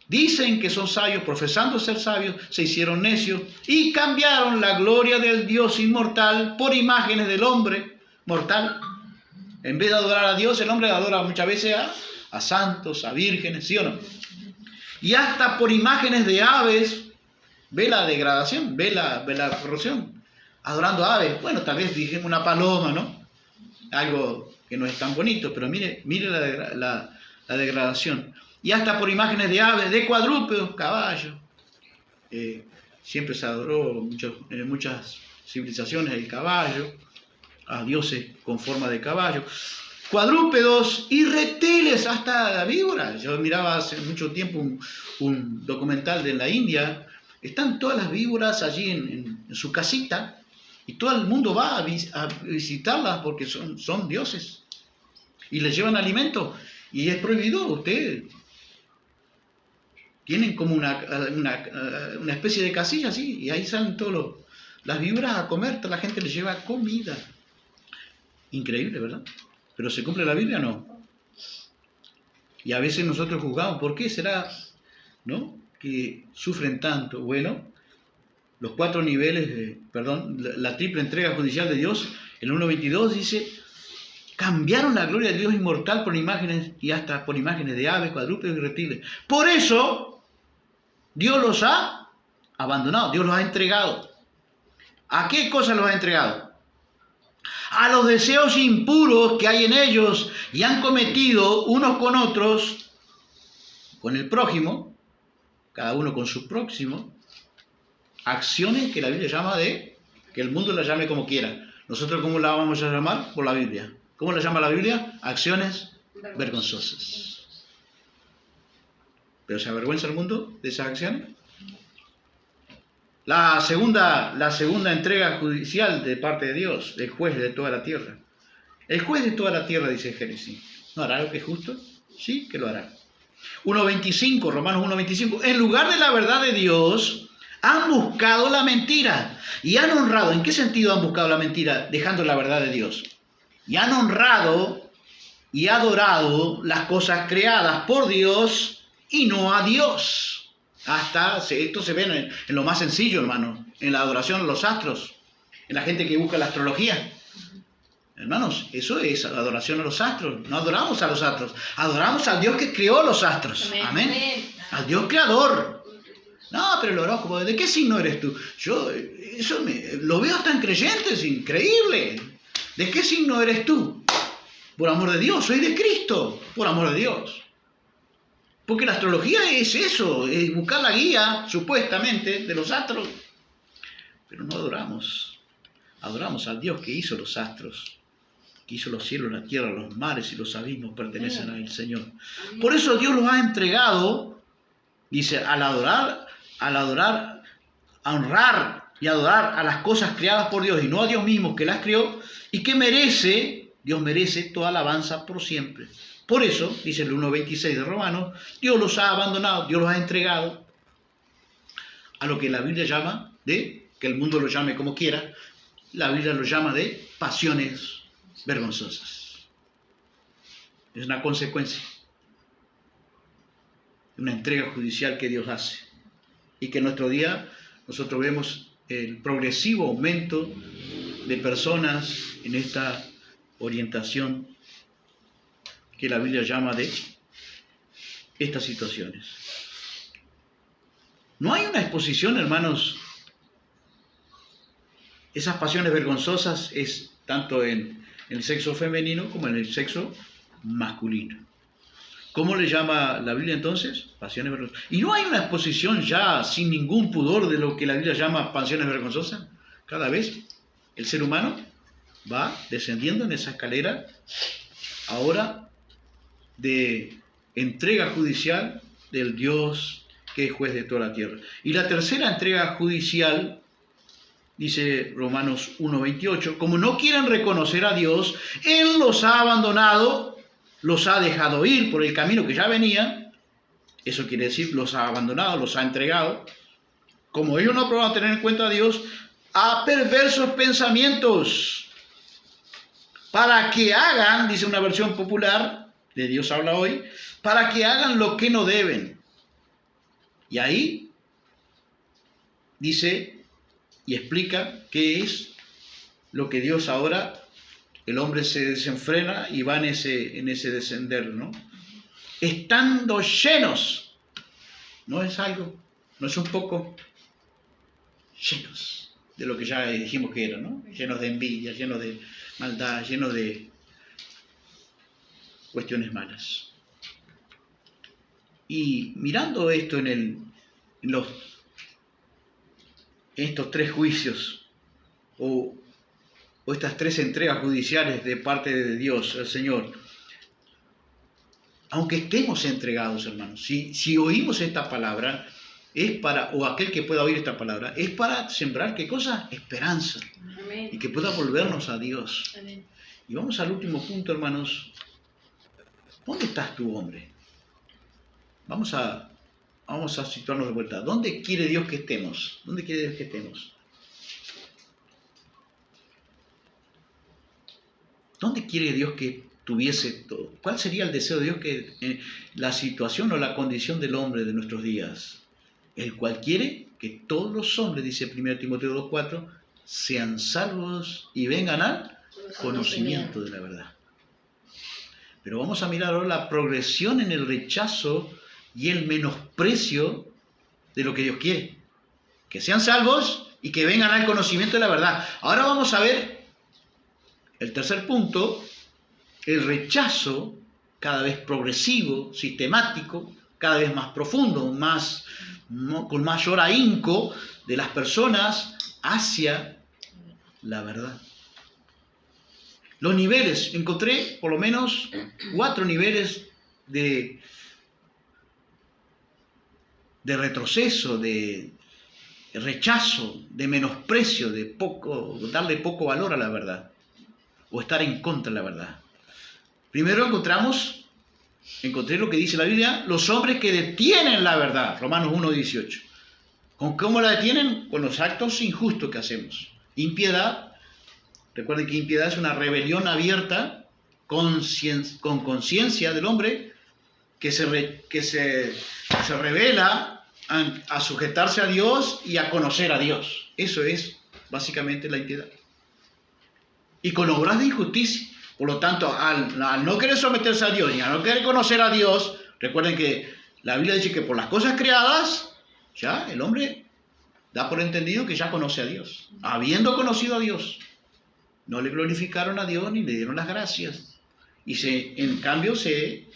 dicen que son sabios, profesando ser sabios, se hicieron necios y cambiaron la gloria del Dios inmortal por imágenes del hombre mortal. En vez de adorar a Dios, el hombre adora muchas veces a santos, a vírgenes, ¿sí o no? Y hasta por imágenes de aves, ve la degradación, ve la corrupción, adorando a aves. Bueno, tal vez dijimos una paloma, ¿no? Algo que no es tan bonito, pero mire la degradación. y hasta por imágenes de aves, de cuadrúpedos, caballos. Siempre se adoró en muchas civilizaciones el caballo, a dioses con forma de caballo, cuadrúpedos y reptiles, hasta víboras. Yo miraba hace mucho tiempo un documental de la India. Están todas las víboras allí en su casita y todo el mundo va a visitarlas porque son dioses y les llevan alimento y es prohibido. Ustedes tienen como una especie de casilla así y ahí salen todas las víboras a comer, toda la gente les lleva comida. Increíble, ¿verdad? Pero ¿se cumple la Biblia? No. Y a veces nosotros juzgamos, ¿por qué será, no, que sufren tanto? Bueno, los 4 niveles, la triple entrega judicial de Dios, el 1.22 dice, cambiaron la gloria de Dios inmortal por imágenes y hasta por imágenes de aves, cuadrúpedos y reptiles. Por eso, Dios los ha abandonado, Dios los ha entregado. ¿A qué cosas los ha entregado? A los deseos impuros que hay en ellos y han cometido unos con otros, con el prójimo, cada uno con su próximo, acciones que la Biblia llama que el mundo la llame como quiera. Nosotros, ¿cómo la vamos a llamar? Por la Biblia. ¿Cómo la llama la Biblia? Acciones vergonzosas. ¿Pero se avergüenza el mundo de esas acciones? La segunda entrega judicial de parte de Dios, el juez de toda la tierra. El juez de toda la tierra, dice Génesis, ¿no hará lo que es justo? Sí, que lo hará. 1.25, Romanos 1.25. En lugar de la verdad de Dios, han buscado la mentira y han honrado. ¿En qué sentido han buscado la mentira? Dejando la verdad de Dios. Y han honrado y adorado las cosas creadas por Dios y no a Dios. Esto se ve en lo más sencillo, hermano, en la adoración a los astros, en la gente que busca la astrología. Hermanos, eso es adoración a los astros. No adoramos a los astros, adoramos al Dios que creó los astros. Amén. Al Dios creador. No, pero el horóscopo, ¿de qué signo eres tú? Lo veo hasta en creyentes, increíble. ¿De qué signo eres tú? Por amor de Dios, soy de Cristo, por amor de Dios. Porque la astrología es eso, es buscar la guía, supuestamente, de los astros. Pero no adoramos. Adoramos al Dios que hizo los astros, que hizo los cielos, la tierra, los mares y los abismos pertenecen al Señor. Por eso Dios los ha entregado, dice, al adorar, a honrar y adorar a las cosas creadas por Dios y no a Dios mismo que las creó, y que Dios merece toda alabanza por siempre. Por eso, dice el 1.26 de Romanos, Dios los ha abandonado, Dios los ha entregado a lo que la Biblia llama que el mundo lo llame como quiera, la Biblia lo llama de pasiones vergonzosas. Es una consecuencia de una entrega judicial que Dios hace. Y que en nuestro día nosotros vemos el progresivo aumento de personas en esta orientación que la Biblia llama de estas situaciones. No hay una exposición, hermanos. Esas pasiones vergonzosas es tanto en el sexo femenino como en el sexo masculino. ¿Cómo le llama la Biblia entonces? Pasiones vergonzosas. ¿Y no hay una exposición ya sin ningún pudor de lo que la Biblia llama pasiones vergonzosas? Cada vez el ser humano va descendiendo en esa escalera ahora de entrega judicial del Dios que es juez de toda la tierra. Y la tercera entrega judicial, dice Romanos 1.28, como no quieren reconocer a Dios, Él los ha abandonado, los ha dejado ir por el camino que ya venía. Eso quiere decir, los ha abandonado, los ha entregado. Como ellos no aprobaron tener en cuenta a Dios, a perversos pensamientos, para que hagan, dice una versión popular, de Dios habla hoy, para que hagan lo que no deben. Y ahí dice y explica qué es lo que Dios ahora, el hombre se desenfrena y va en ese descender, ¿no? Estando llenos, no es algo, no es un poco, llenos de lo que ya dijimos que era, ¿no? Llenos de envidia, llenos de maldad, llenos de cuestiones malas. Y mirando esto en estos tres juicios, o estas tres entregas judiciales de parte de Dios, el Señor, aunque estemos entregados, hermanos, si oímos esta palabra, es para, o aquel que pueda oír esta palabra, es para sembrar, ¿qué cosa? Esperanza. Amén. Y que pueda volvernos a Dios. Amén. Y vamos al último punto, hermanos. ¿Dónde estás tú, hombre? Vamos a situarnos de vuelta. ¿Dónde quiere Dios que estemos? ¿Dónde quiere Dios que estemos? ¿Dónde quiere Dios que tuviese todo? ¿Cuál sería el deseo de Dios que la situación o la condición del hombre de nuestros días? El cual quiere que todos los hombres, dice 1 Timoteo 2:4, sean salvos y vengan al conocimiento de la verdad. Pero vamos a mirar ahora la progresión en el rechazo y el menosprecio de lo que Dios quiere. Que sean salvos y que vengan al conocimiento de la verdad. Ahora vamos a ver el tercer punto, el rechazo cada vez progresivo, sistemático, cada vez más profundo, con mayor ahínco de las personas hacia la verdad. Los niveles, encontré por lo menos 4 niveles de retroceso, de rechazo, de menosprecio, darle poco valor a la verdad, o estar en contra de la verdad. Primero encontré lo que dice la Biblia, los hombres que detienen la verdad, Romanos 1:18. ¿Cómo la detienen? Con los actos injustos que hacemos. Impiedad, recuerden que impiedad es una rebelión abierta con conciencia del hombre que se revela a sujetarse a Dios y a conocer a Dios. Eso es básicamente la impiedad. Y con obras de injusticia. Por lo tanto, al no querer someterse a Dios y al no querer conocer a Dios, recuerden que la Biblia dice que por las cosas creadas, ya el hombre da por entendido que ya conoce a Dios. Habiendo conocido a Dios, no le glorificaron a Dios ni le dieron las gracias. Y en cambio se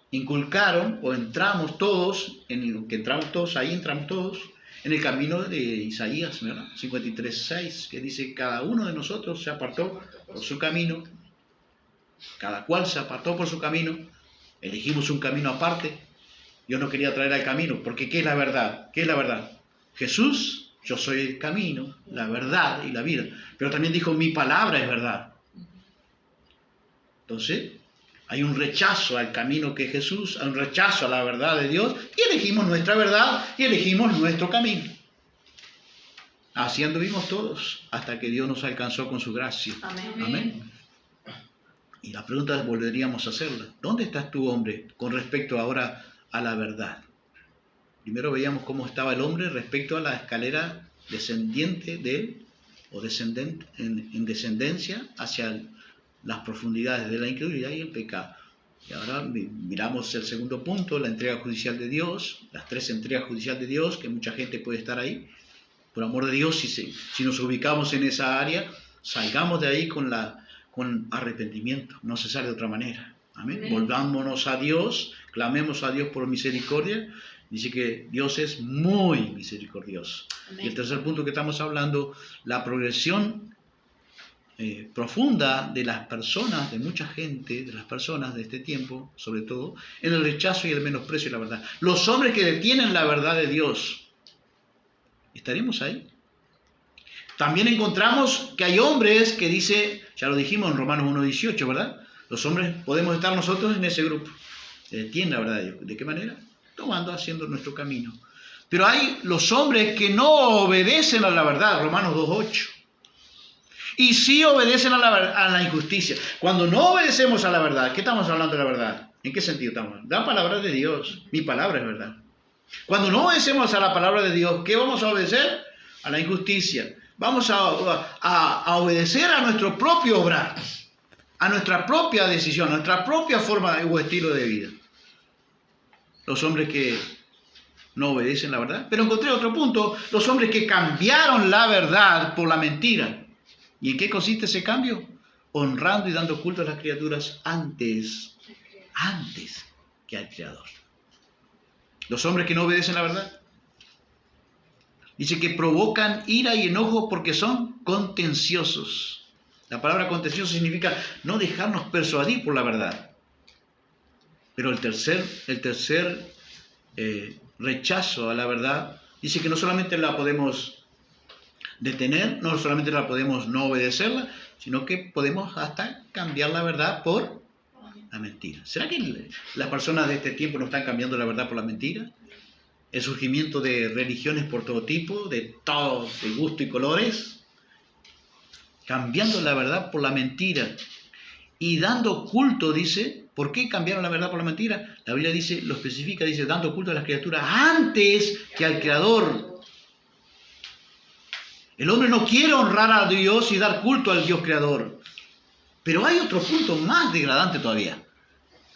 inculcaron, o entramos todos, entramos todos en el camino de Isaías, ¿verdad? 53:6, que dice, cada uno de nosotros se apartó por su camino, cada cual se apartó por su camino, elegimos un camino aparte. Dios nos quería traer al camino, porque ¿qué es la verdad? ¿Qué es la verdad? Jesús, yo soy el camino, la verdad y la vida. Pero también dijo, mi palabra es verdad. Entonces, hay un rechazo al camino que es Jesús, hay un rechazo a la verdad de Dios, y elegimos nuestra verdad y elegimos nuestro camino. Así anduvimos todos, hasta que Dios nos alcanzó con su gracia. Amén. Amén. Y la pregunta volveríamos a hacerla. ¿Dónde estás tú, hombre, con respecto ahora a la verdad? Primero veíamos cómo estaba el hombre respecto a la escalera descendiente de él, o en descendencia hacia las profundidades de la incredulidad y el pecado. Y ahora miramos el segundo punto, la entrega judicial de Dios, las 3 entregas judiciales de Dios, que mucha gente puede estar ahí. Por amor de Dios, si nos ubicamos en esa área, salgamos de ahí con arrepentimiento, no cesar de otra manera. Amén. Amén. Volvámonos a Dios, clamemos a Dios por misericordia. Dice que Dios es muy misericordioso. Amén. Y el tercer punto que estamos hablando, la progresión profunda de las personas, de mucha gente, de las personas de este tiempo, sobre todo, en el rechazo y el menosprecio de la verdad. Los hombres que detienen la verdad de Dios, ¿estaremos ahí? También encontramos que hay hombres que dice, ya lo dijimos en Romanos 1:18, ¿verdad? Los hombres podemos estar nosotros en ese grupo. Se detienen la verdad de Dios. ¿De qué manera? Haciendo nuestro camino. Pero hay los hombres que no obedecen a la verdad, Romanos 2:8. Y sí obedecen a la injusticia. Cuando no obedecemos a la verdad, ¿qué estamos hablando de la verdad? ¿En qué sentido estamos hablando? La palabra de Dios. Mi palabra es verdad. Cuando no obedecemos a la palabra de Dios, ¿qué vamos a obedecer? A la injusticia. Vamos a obedecer a nuestro propio obrar, a nuestra propia decisión, a nuestra propia forma o estilo de vida. Los hombres que no obedecen la verdad. Pero encontré otro punto, los hombres que cambiaron la verdad por la mentira. ¿Y en qué consiste ese cambio? Honrando y dando culto a las criaturas antes que al Creador. Los hombres que no obedecen la verdad. Dice que provocan ira y enojo porque son contenciosos. La palabra contencioso significa no dejarnos persuadir por la verdad. Pero el tercer rechazo a la verdad dice que no solamente la podemos detener, no solamente la podemos no obedecerla, sino que podemos hasta cambiar la verdad por la mentira. ¿Será que las personas de este tiempo no están cambiando la verdad por la mentira? El surgimiento de religiones por todo tipo, de todo de gusto y colores, cambiando la verdad por la mentira y dando culto, dice. ¿Por qué cambiaron la verdad por la mentira? La Biblia dice, lo especifica, dice, dando culto a las criaturas antes que al Creador. El hombre no quiere honrar a Dios y dar culto al Dios Creador. Pero hay otro punto más degradante todavía.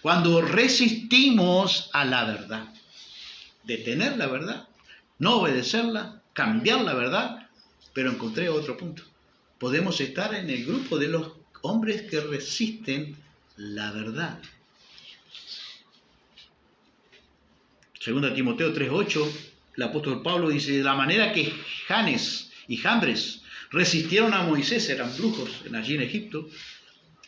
Cuando resistimos a la verdad. Detener la verdad, no obedecerla, cambiar la verdad, pero encontré otro punto. Podemos estar en el grupo de los hombres que resisten la verdad. Segunda Timoteo 3:8, el apóstol Pablo dice, de la manera que Janes y Jambres resistieron a Moisés, eran brujos allí en Egipto,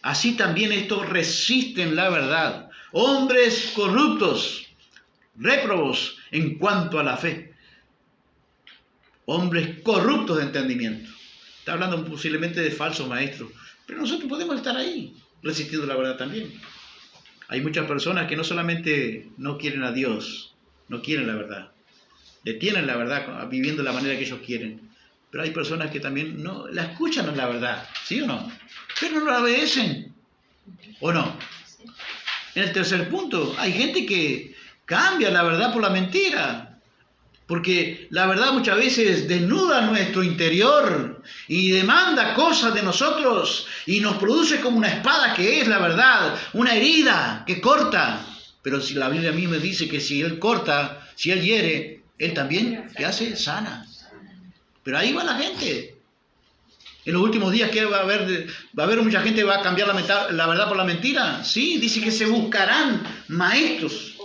así también estos resisten la verdad. Hombres corruptos, réprobos en cuanto a la fe. Hombres corruptos de entendimiento. Está hablando posiblemente de falsos maestros. Pero nosotros podemos estar ahí, resistiendo la verdad también. Hay muchas personas que no solamente no quieren a Dios, no quieren la verdad. Detienen la verdad viviendo de la manera que ellos quieren. Pero hay personas que también no la escuchan la verdad, ¿sí o no? Pero no la obedecen. ¿O no? En el tercer punto, hay gente que cambia la verdad por la mentira. Porque la verdad muchas veces desnuda nuestro interior y demanda cosas de nosotros y nos produce como una espada que es la verdad, una herida que corta. Pero si la Biblia a mí me dice que si Él corta, si Él hiere, Él también, ¿qué hace? Sana. Pero ahí va la gente. En los últimos días, ¿qué va a haber? ¿Va a haber mucha gente que va a cambiar la verdad por la mentira? Sí, dice que se buscarán maestros.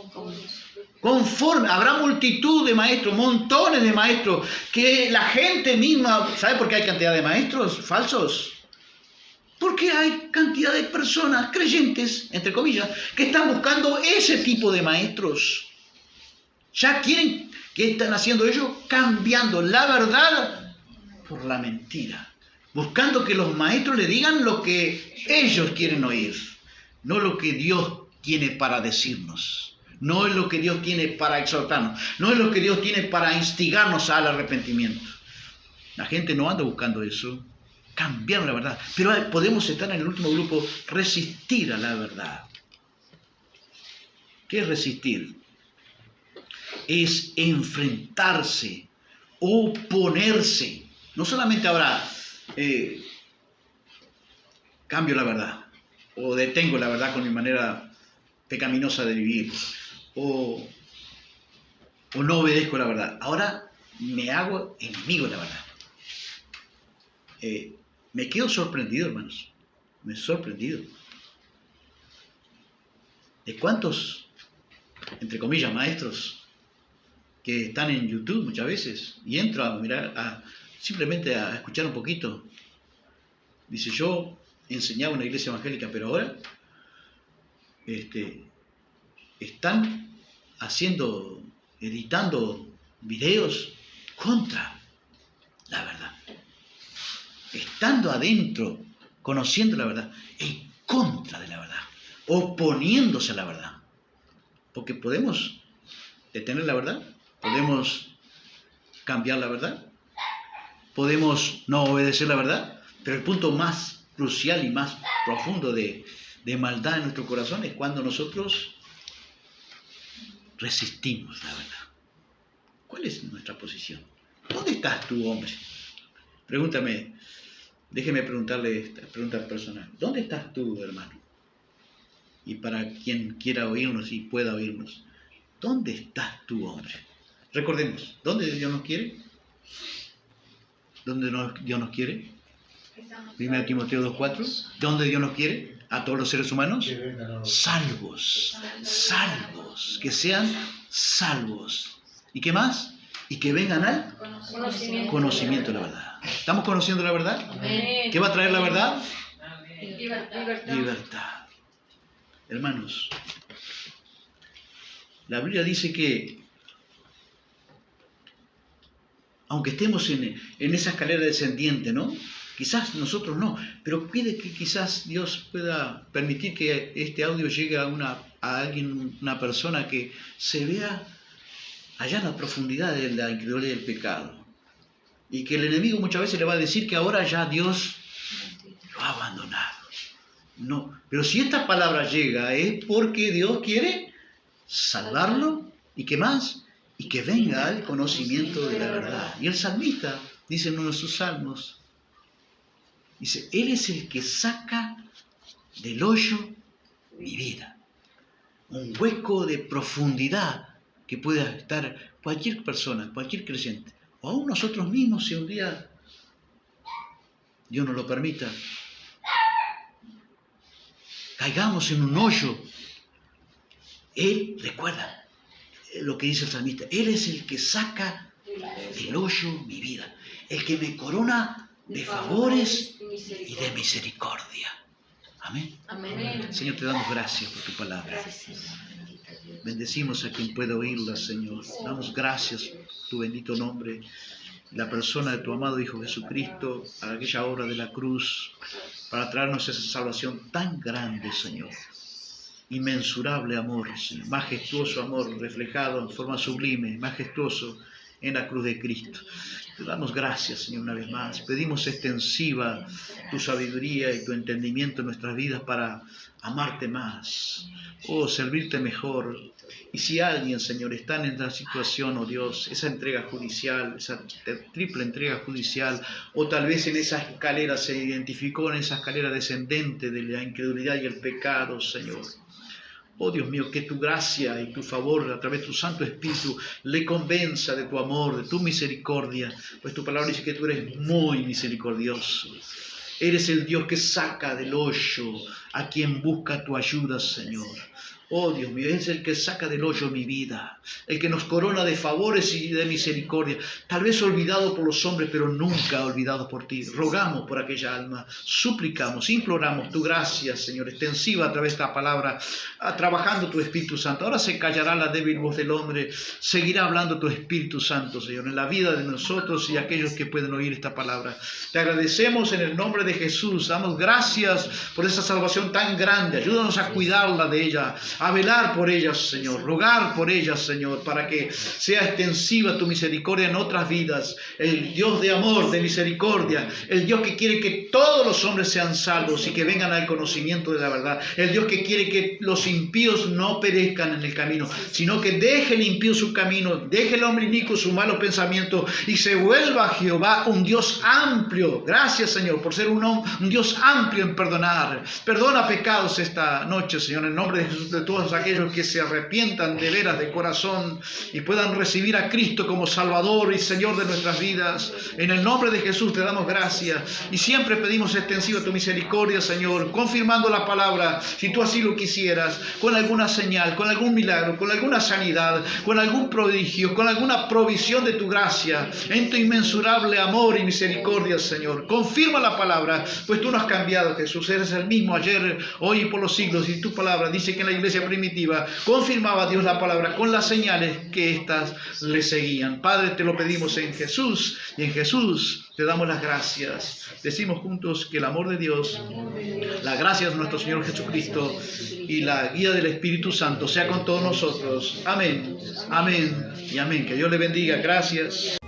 Conforme, habrá multitud de maestros, montones de maestros, que la gente misma, ¿sabe por qué hay cantidad de maestros falsos? Porque hay cantidad de personas creyentes, entre comillas, que están buscando ese tipo de maestros. Ya quieren, ¿qué están haciendo ellos? Cambiando la verdad por la mentira. Buscando que los maestros le digan lo que ellos quieren oír, no lo que Dios tiene para decirnos. No es lo que Dios tiene para exhortarnos. No es lo que Dios tiene para instigarnos al arrepentimiento. La gente no anda buscando eso. Cambiar la verdad. Pero podemos estar en el último grupo, resistir a la verdad. ¿Qué es resistir? Es enfrentarse, oponerse. No solamente ahora cambio la verdad o detengo la verdad con mi manera pecaminosa de vivir. O no obedezco la verdad. Ahora me hago enemigo de la verdad. Me quedo sorprendido, hermanos. Me he sorprendido. ¿De cuántos, entre comillas, maestros que están en YouTube muchas veces y entro a mirar, simplemente a escuchar un poquito? Dice, yo enseñaba en una iglesia evangélica, pero ahora están editando videos contra la verdad. Estando adentro, conociendo la verdad, en contra de la verdad, oponiéndose a la verdad. Porque podemos detener la verdad, podemos cambiar la verdad, podemos no obedecer la verdad, pero el punto más crucial y más profundo de maldad en nuestro corazón es cuando nosotros resistimos la verdad. ¿Cuál es nuestra posición? ¿Dónde estás tú, hombre? Pregúntame, déjeme preguntarle esta pregunta personal. ¿Dónde estás tú, hermano? Y para quien quiera oírnos y pueda oírnos, ¿dónde estás tú, hombre? Recordemos, ¿dónde Dios nos quiere? ¿Dónde Dios nos quiere? 1 Timoteo 2:4. ¿Dónde Dios nos quiere? A todos los seres humanos. Salvos. Salvos. Que sean salvos. ¿Y qué más? Y que vengan al conocimiento de la verdad. ¿Estamos conociendo la verdad? Amén. ¿Qué va a traer la verdad? Libertad. Libertad. Hermanos, la Biblia dice que aunque estemos en esa escalera descendiente, ¿no? Quizás nosotros no, pero pide que quizás Dios pueda permitir que este audio llegue a alguien, una persona que se vea allá en la profundidad de la incredulidad del pecado. Y que el enemigo muchas veces le va a decir que ahora ya Dios lo ha abandonado. No, pero si esta palabra llega es porque Dios quiere salvarlo. ¿Y qué más? Y que venga al conocimiento de la verdad. Y el salmista dice en uno de sus salmos, dice, Él es el que saca del hoyo mi vida. Un hueco de profundidad que pueda estar cualquier persona, cualquier creyente, o aún nosotros mismos, si un día Dios nos lo permita, caigamos en un hoyo. Él, recuerda lo que dice el salmista, Él es el que saca del hoyo mi vida, el que me corona de favores y de misericordia. Amén. Amén. Señor, te damos gracias por tu palabra. Bendecimos a quien pueda oírla, Señor. Damos gracias por tu bendito nombre, la persona de tu amado Hijo Jesucristo, a aquella obra de la cruz, para traernos esa salvación tan grande, Señor. Inmensurable amor, Señor. Majestuoso amor reflejado en forma sublime, majestuoso en la cruz de Cristo. Te damos gracias, Señor, una vez más. Pedimos extensiva tu sabiduría y tu entendimiento en nuestras vidas para amarte más, servirte mejor. Y si alguien, Señor, está en la situación, oh Dios, esa entrega judicial, esa triple entrega judicial, o tal vez en esa escalera se identificó en esa escalera descendente de la incredulidad y el pecado, Señor. Oh Dios mío, que tu gracia y tu favor a través de tu Santo Espíritu le convenza de tu amor, de tu misericordia, pues tu palabra dice que tú eres muy misericordioso. Eres el Dios que saca del hoyo a quien busca tu ayuda, Señor. Oh Dios mío, es el que saca del hoyo mi vida, el que nos corona de favores y de misericordia, tal vez olvidado por los hombres, pero nunca olvidado por ti. Rogamos por aquella alma, suplicamos, imploramos tu gracia, Señor, extensiva a través de esta palabra, trabajando tu Espíritu Santo. Ahora se callará la débil voz del hombre, seguirá hablando tu Espíritu Santo, Señor, en la vida de nosotros y aquellos que pueden oír esta palabra. Te agradecemos en el nombre de Jesús, damos gracias por esa salvación tan grande, ayúdanos a cuidarla de ella, a velar por ellas, Señor, rogar por ellas, Señor, para que sea extensiva tu misericordia en otras vidas. El Dios de amor, de misericordia, el Dios que quiere que todos los hombres sean salvos y que vengan al conocimiento de la verdad. El Dios que quiere que los impíos no perezcan en el camino, sino que deje el impío su camino, deje el hombre inicuo su malo pensamiento y se vuelva a Jehová, un Dios amplio. Gracias, Señor, por ser un Dios amplio en perdonar. Perdona pecados esta noche, Señor, en nombre de Jesús, de todos aquellos que se arrepientan de veras de corazón y puedan recibir a Cristo como Salvador y Señor de nuestras vidas. En el nombre de Jesús te damos gracias y siempre pedimos extensiva tu misericordia, Señor, confirmando la palabra, si tú así lo quisieras, con alguna señal, con algún milagro, con alguna sanidad, con algún prodigio, con alguna provisión de tu gracia, en tu inmensurable amor y misericordia, Señor. Confirma la palabra, pues tú no has cambiado, Jesús, eres el mismo ayer, hoy y por los siglos, y tu palabra dice que en la iglesia primitiva confirmaba Dios la palabra con las señales que éstas le seguían. Padre, te lo pedimos en Jesús y en Jesús te damos las gracias. Decimos juntos que el amor de Dios, la gracia de nuestro Señor Jesucristo y la guía del Espíritu Santo sea con todos nosotros. Amén, amén y amén. Que Dios le bendiga. Gracias.